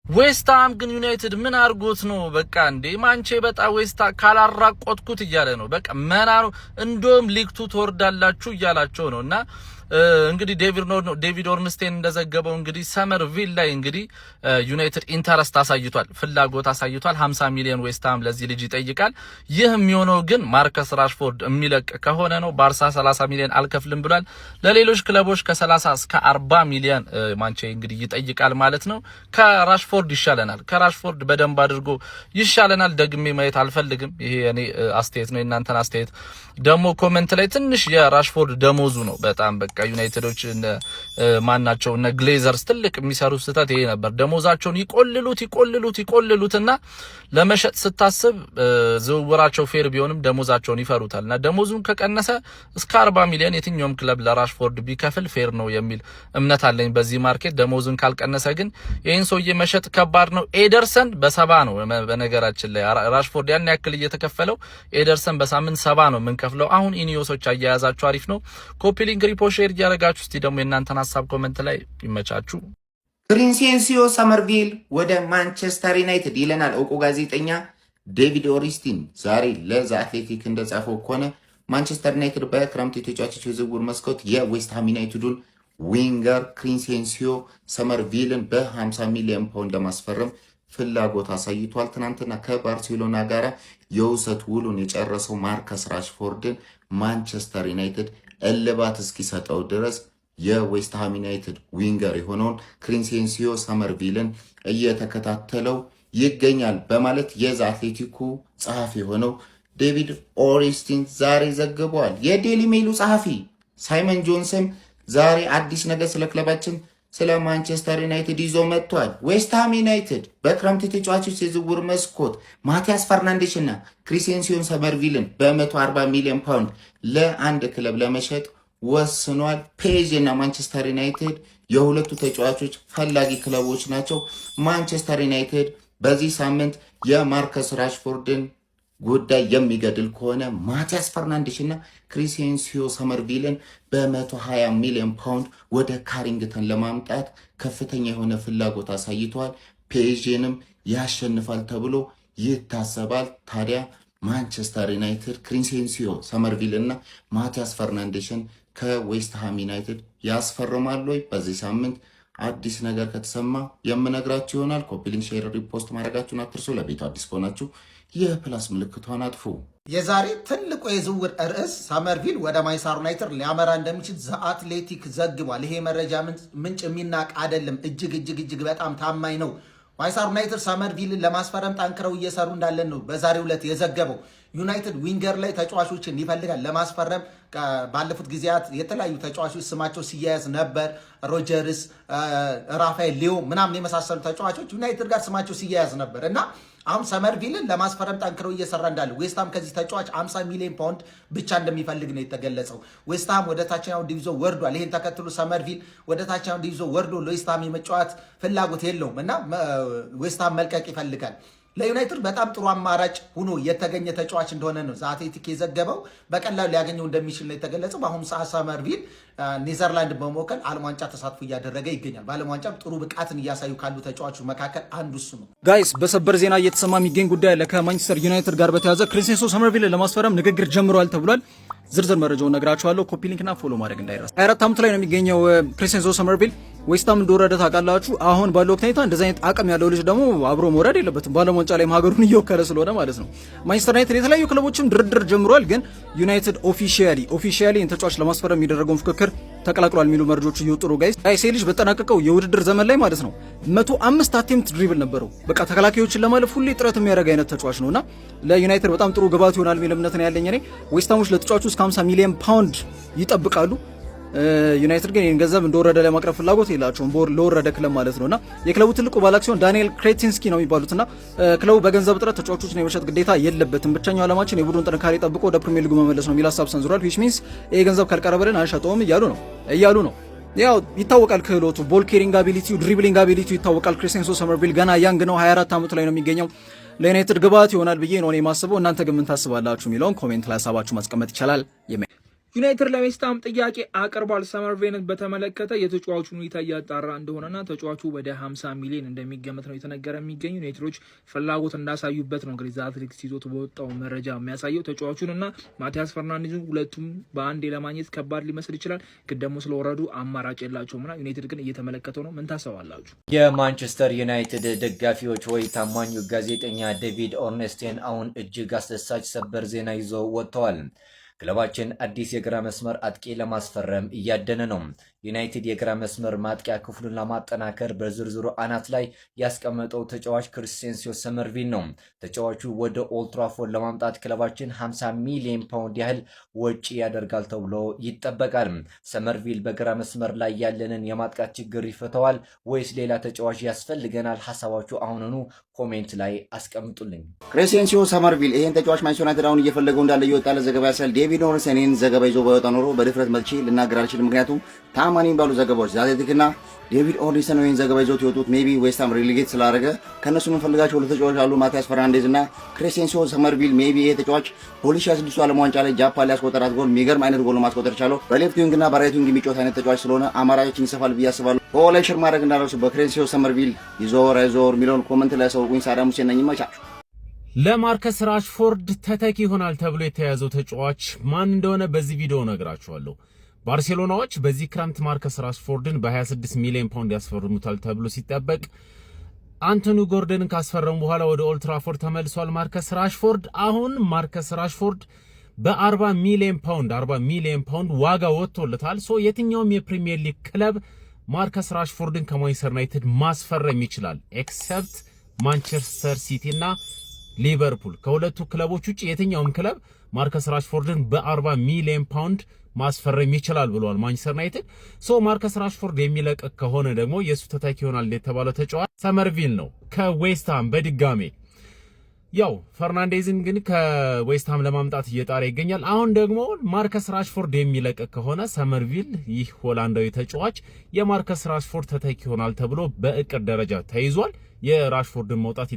ዌስትሃም ግን ዩናይትድ ምን አርጎት ነው? በቃ እንዴ ማንቼ በጣም ዌስታ ካላራቆትኩት እያለ ነው። በቃ መና ነው። እንደውም ሊግቱ ትወርዳላችሁ እያላቸው ነውና እንግዲህ ዴቪድ ኦርንስቴን እንደዘገበው እንግዲህ ሰመርቪል ላይ እንግዲህ ዩናይትድ ኢንተረስት አሳይቷል፣ ፍላጎት አሳይቷል። 50 ሚሊዮን ዌስትሃም ለዚህ ልጅ ይጠይቃል። ይህ የሚሆነው ግን ማርከስ ራሽፎርድ የሚለቅ ከሆነ ነው። ባርሳ 30 ሚሊዮን አልከፍልም ብሏል። ለሌሎች ክለቦች ከ30 እስከ 40 ሚሊዮን ማንቼ እንግዲህ ይጠይቃል ማለት ነው። ከራሽፎርድ ይሻለናል፣ ከራሽፎርድ በደንብ አድርጎ ይሻለናል። ደግሜ ማየት አልፈልግም። ይሄ እኔ አስተያየት ነው። እናንተን አስተያየት ደግሞ ኮሜንት ላይ ትንሽ የራሽፎርድ ደሞዙ ነው በጣም በቃ ዩናይትዶች ማናቸው እነ ግሌዘርስ ትልቅ የሚሰሩ ስህተት ይሄ ነበር። ደሞዛቸውን ይቆልሉትና ለመሸጥ ስታስብ ዝውውራቸው ፌር ቢሆንም ደሞዛቸውን ይፈሩታልና ደሞዙን ከቀነሰ እስከ 40 ሚሊዮን የትኛውም ክለብ ለራሽፎርድ ቢከፍል ፌር ነው የሚል እምነት አለኝ በዚህ ማርኬት። ደሞዙን ካልቀነሰ ግን ይሄን ሰውዬ መሸጥ ከባድ ነው። ኤደርሰን በ70 ነው በነገራችን ላይ ራሽፎርድ ያን ያክል እየተከፈለው ኤደርሰን በሳምንት 70 ነው የምንከፍለው። አሁን ኢኒዮሶች አያያዛቸው አሪፍ ነው። ኮፒ ሊንክ ሪፖርት ያረጋችሁ እስቲ ደግሞ የእናንተን ሐሳብ ኮሜንት ላይ ይመቻችሁ። ክሪስቴንሲዮ ሰመርቪል ወደ ማንቸስተር ዩናይትድ ይለናል እውቁ ጋዜጠኛ ዴቪድ ኦርንስቲን ዛሬ ለዘ አትሌቲክ እንደጻፈው ከሆነ ማንቸስተር ዩናይትድ በክረምት የተጫዋቾች የዝውውር መስኮት የዌስትሃም ዩናይትዱን ዊንገር ክሪስቴንሲዮ ሰመርቪልን በ50 ሚሊዮን ፓውንድ ለማስፈረም ፍላጎት አሳይቷል። ትናንትና ከባርሴሎና ጋር የውሰት ውሉን የጨረሰው ማርከስ ራሽፎርድን ማንቸስተር ዩናይትድ እልባት እስኪሰጠው ድረስ የዌስትሃም ዩናይትድ ዊንገር የሆነውን ክሪስቴንሲዮ ሰመርቪልን እየተከታተለው ይገኛል በማለት የዘ አትሌቲኩ ጸሐፊ የሆነው ዴቪድ ኦርንስቲን ዛሬ ዘግቧል። የዴሊ ሜይሉ ጸሐፊ ሳይመን ጆንሰን ዛሬ አዲስ ነገር ስለ ክለባችን ስለ ማንቸስተር ዩናይትድ ይዞ መጥቷል። ዌስትሃም ዩናይትድ በክረምት ተጫዋቾች የዝውውር መስኮት ማቲያስ ፈርናንዴሽ እና ክሪስቴንሲዮ ሰመርቪልን በ140 ሚሊዮን ፓውንድ ለአንድ ክለብ ለመሸጥ ወስኗል። ፔዥ እና ማንቸስተር ዩናይትድ የሁለቱ ተጫዋቾች ፈላጊ ክለቦች ናቸው። ማንቸስተር ዩናይትድ በዚህ ሳምንት የማርከስ ራሽፎርድን ጉዳይ የሚገድል ከሆነ ማቲያስ ፈርናንዴሽ እና ክሪስቴንሲዮ ሰመርቪልን በ120 ሚሊዮን ፓውንድ ወደ ካሪንግተን ለማምጣት ከፍተኛ የሆነ ፍላጎት አሳይቷል። ፔዥንም ያሸንፋል ተብሎ ይታሰባል። ታዲያ ማንቸስተር ዩናይትድ ክሪስቴንሲዮ ሰመርቪል እና ማቲያስ ፈርናንዴሽን ከዌስትሃም ዩናይትድ ያስፈርማሉ ወይ? በዚህ ሳምንት አዲስ ነገር ከተሰማ የምነግራችሁ ይሆናል። ኮፒ ሊንክ፣ ሼር፣ ሪፖስት ማድረጋችሁን አትርሱ። ለቤቱ አዲስ ከሆናችሁ የፕላስ ምልክቷን አጥፉ። የዛሬ ትልቁ የዝውውር ርዕስ ሰመርቪል ወደ ማንቸስተር ዩናይትድ ሊያመራ እንደሚችል ዘ አትሌቲክ ዘግቧል። ይሄ መረጃ ምንጭ የሚናቅ አይደለም፣ እጅግ በጣም ታማኝ ነው። ማንቸስተር ዩናይትድ ሰመርቪልን ለማስፈረም ጠንክረው እየሰሩ እንዳለን ነው በዛሬው ዕለት የዘገበው። ዩናይትድ ዊንገር ላይ ተጫዋቾችን ይፈልጋል ለማስፈረም። ባለፉት ጊዜያት የተለያዩ ተጫዋቾች ስማቸው ሲያያዝ ነበር። ሮጀርስ፣ ራፋኤል ሊዮ ምናምን የመሳሰሉ ተጫዋቾች ዩናይትድ ጋር ስማቸው ሲያያዝ ነበር እና አሁን ሰመርቪልን ለማስፈረም ጠንክረው እየሰራ እንዳለ ዌስትሃም ከዚህ ተጫዋች 50 ሚሊዮን ፓውንድ ብቻ እንደሚፈልግ ነው የተገለጸው። ዌስትሃም ወደ ታችኛው ዲቪዥን ወርዷል። ይሄን ተከትሎ ሰመርቪል ወደ ታችኛው ዲቪዥን ወርዶ ለዌስትሃም የመጫወት ፍላጎት የለውም እና ዌስትሃም መልቀቅ ይፈልጋል። ለዩናይትድ በጣም ጥሩ አማራጭ ሆኖ የተገኘ ተጫዋች እንደሆነ ነው ዘ አትሌቲክ የዘገበው። በቀላሉ ሊያገኘው እንደሚችል ነው የተገለጸው። በአሁኑ ሰዓት ሰመርቪል ኔዘርላንድ በመወከል ዓለም ዋንጫ ተሳትፎ እያደረገ ይገኛል። በዓለም ዋንጫ ጥሩ ብቃትን እያሳዩ ካሉ ተጫዋቾች መካከል አንዱ እሱ ነው። ጋይስ በሰበር ዜና እየተሰማ የሚገኝ ጉዳይ አለ። ከማንቸስተር ዩናይትድ ጋር በተያዘ ክሪስቴንሲዮ ሰመርቪልን ለማስፈረም ንግግር ጀምሯል ተብሏል። ዝርዝር መረጃውን ነግራችኋለሁ። ኮፒ ሊንክና ፎሎ ማድረግ እንዳይረሳ። 24 ዓመት ላይ ነው የሚገኘው ክሪስቴንሲዮ ሰመርቪል። ዌስትሃም እንደወረደ ታውቃላችሁ። አሁን ባለው ወቅት እንደዚህ አይነት አቅም ያለው ልጅ ደግሞ አብሮ መውረድ የለበትም። በዓለም ዋንጫ ላይ ሀገሩን እየወከለ ስለሆነ ማለት ነው። ማንቸስተር ዩናይትድ የተለያዩ ክለቦችም ድርድር ጀምሯል። ግን ዩናይትድ ኦፊሻሊ ተጫዋች ለማስፈረም የሚደረገውን ፍክክር ተቀላቅሏል የሚሉ መረጃዎች እየወጡ ነው። ጋይስ ልጅ በተጠናቀቀው የውድድር ዘመን ላይ ማለት ነው 105 አቴምፕት ድሪብል ነበረው። በቃ ተከላካዮችን ለማለፍ ሁሌ ጥረት የሚያደርግ አይነት ተጫዋች ነውና ለዩናይትድ በጣም ጥሩ ግባት ይሆናል የሚል እምነት ነው ያለኝ እኔ። ዌስትሃሞች ለተጫዋቹ እስከ 50 ሚሊዮን ፓውንድ ይጠብቃሉ። ዩናይትድ ግን ይህን ገንዘብ እንደወረደ ለማቅረብ ፍላጎት የላቸውም፣ ለወረደ ክለብ ማለት ነውና የክለቡ ትልቁ ባለአክሲዮን ዳንኤል ክሬቲንስኪ ነው የሚባሉትና ክለቡ በገንዘብ እጥረት ተጫዋቾችን የመሸጥ ግዴታ የለበትም። ብቸኛው ዓላማችን የቡድን ጥንካሬ ጠብቆ ወደ ፕሪሚየር ሊጉ መመለስ ነው የሚል ሀሳብ ሰንዝሯል። ዊች ሚንስ ይሄ ገንዘብ ካልቀረበልን አንሸጠውም እያሉ ነው። ያው ይታወቃል ክህሎቱ፣ ቦል ኬሪንግ አቢሊቲው፣ ድሪብሊንግ አቢሊቲው ይታወቃል። ክሪስቴንሲዮ ሰመርቪል ገና ያንግ ነው፣ 24 ዓመቱ ላይ ነው የሚገኘው። ለዩናይትድ ግባት ይሆናል ብዬ ነው የማስበው። እናንተ ግን ምን ታስባላችሁ የሚለውን ኮሜንት ላይ ሀሳባችሁ ማስቀመጥ ይቻላል። ዩናይትድ ለዌስትሃም ጥያቄ አቅርቧል። ሰመርቬልን በተመለከተ የተጫዋቹን ሁኔታ እያጣራ እንደሆነና ተጫዋቹ ወደ 50 ሚሊዮን እንደሚገመት ነው የተነገረ የሚገኙ ዩናይትዶች ፍላጎት እንዳሳዩበት ነው እንግዲህ አትሌቲክስ ይዞት በወጣው መረጃ የሚያሳየው። ተጫዋቹንና ማቲያስ ፈርናንዴዝን ሁለቱም በአንዴ ለማግኘት ከባድ ሊመስል ይችላል፣ ግን ደግሞ ስለወረዱ አማራጭ የላቸውምና ዩናይትድ ግን እየተመለከተው ነው። ምን ታሰባላችሁ? የማንቸስተር ዩናይትድ ደጋፊዎች ወይ ታማኙ ጋዜጠኛ ዴቪድ ኦርኔስቴን አሁን እጅግ አስደሳች ሰበር ዜና ይዘው ወጥተዋል። ክለባችን አዲስ የግራ መስመር አጥቂ ለማስፈረም እያደነ ነው። ዩናይትድ የግራ መስመር ማጥቂያ ክፍሉን ለማጠናከር በዝርዝሩ አናት ላይ ያስቀመጠው ተጫዋች ክሪስቴንሲዮ ሰመርቪል ነው። ተጫዋቹ ወደ ኦልድ ትራፎርድ ለማምጣት ክለባችን 50 ሚሊዮን ፓውንድ ያህል ወጪ ያደርጋል ተብሎ ይጠበቃል። ሰመርቪል በግራ መስመር ላይ ያለንን የማጥቃት ችግር ይፈተዋል ወይስ ሌላ ተጫዋች ያስፈልገናል? ሐሳባችሁ አሁኑኑ ኮሜንት ላይ አስቀምጡልኝ። ክሪስቴንሲዮ ሰመርቪል ይሄን ተጫዋች ማንቸስተር ዩናይትድ አሁን እየፈለገው እንዳለ እየወጣለ ዘገባ ያሳል። ዴቪድ ኦርንስተን ዘገባ ይዞ ባይወጣ ኖሮ በድፍረት መጥቼ ልናገር አልችልም። ምክንያቱም ታማኝ ባሉ ዘገባዎች ዛቴቲክና ዴቪድ ኦርንስተን ይሄን ዘገባ ይዞት የወጡት ሜቢ ዌስትሃም ሪሊጌት ስላደረገ ከነሱ የምንፈልጋቸው ሁለት ተጫዋቾች አሉ፣ ማቲያስ ፈርናንዴዝ እና ክሪስቴንሲዮ ሰመርቪል። ሜቢ ይሄ ተጫዋች በ2026 ዓለም ዋንጫ ላይ ጃፓን ላይ ያስቆጠራት ጎል የሚገርም አይነት ጎል ማስቆጠር ቻለው። በሌፍት ዊንግ እና በራይት ዊንግ የሚጫወት አይነት ተጫዋች ስለሆነ አማራጮችን ይሰፋል ብዬ አስባለሁ። በኦንላይን ሼር ማድረግ እንዳደረሱ በክሪስቴንሲዮ ሰመርቪል ይዞር አይዞር የሚለውን ኮመንት ላይ ያሳውቁኝ። ሳዳም ሁሴን ነኝ። ይመቻችሁ። ለማርከስ ራሽፎርድ ተተኪ ይሆናል ተብሎ የተያዘው ተጫዋች ማን እንደሆነ በዚህ ቪዲዮ ነግራችኋለሁ። ባርሴሎናዎች በዚህ ክረምት ማርከስ ራሽፎርድን በ26 ሚሊዮን ፓውንድ ያስፈርሙታል ተብሎ ሲጠበቅ አንቶኒ ጎርደንን ካስፈረሙ በኋላ ወደ ኦልድ ትራፎርድ ተመልሷል ማርከስ ራሽፎርድ። አሁን ማርከስ ራሽፎርድ በ40 ሚሊዮን ፓውንድ ዋጋ ወጥቶለታል። ሶ የትኛውም የፕሪሚየር ሊግ ክለብ ማርከስ ራሽፎርድን ከማንቸስተር ዩናይትድ ማስፈረም ይችላል ኤክሰፕት ማንቸስተር ሲቲ እና ሊቨርፑል። ከሁለቱ ክለቦች ውጪ የትኛውም ክለብ ማርከስ ራሽፎርድን በ40 ሚሊዮን ፓውንድ ማስፈረም ይችላል ብሏል ማንቸስተር ዩናይትድ። ሶ ማርከስ ራሽፎርድ የሚለቅ ከሆነ ደግሞ የሱ ተተኪ ይሆናል የተባለው ተጫዋች ሰመርቪል ነው ከዌስትሃም በድጋሜ። ያው ፈርናንዴዝን ግን ከዌስትሃም ለማምጣት እየጣረ ይገኛል። አሁን ደግሞ ማርከስ ራሽፎርድ የሚለቅ ከሆነ ሰመርቪል ይህ ሆላንዳዊ ተጫዋች የማርከስ ራሽፎርድ ተተኪ ይሆናል ተብሎ በእቅድ ደረጃ ተይዟል። የራሽፎርድን መውጣት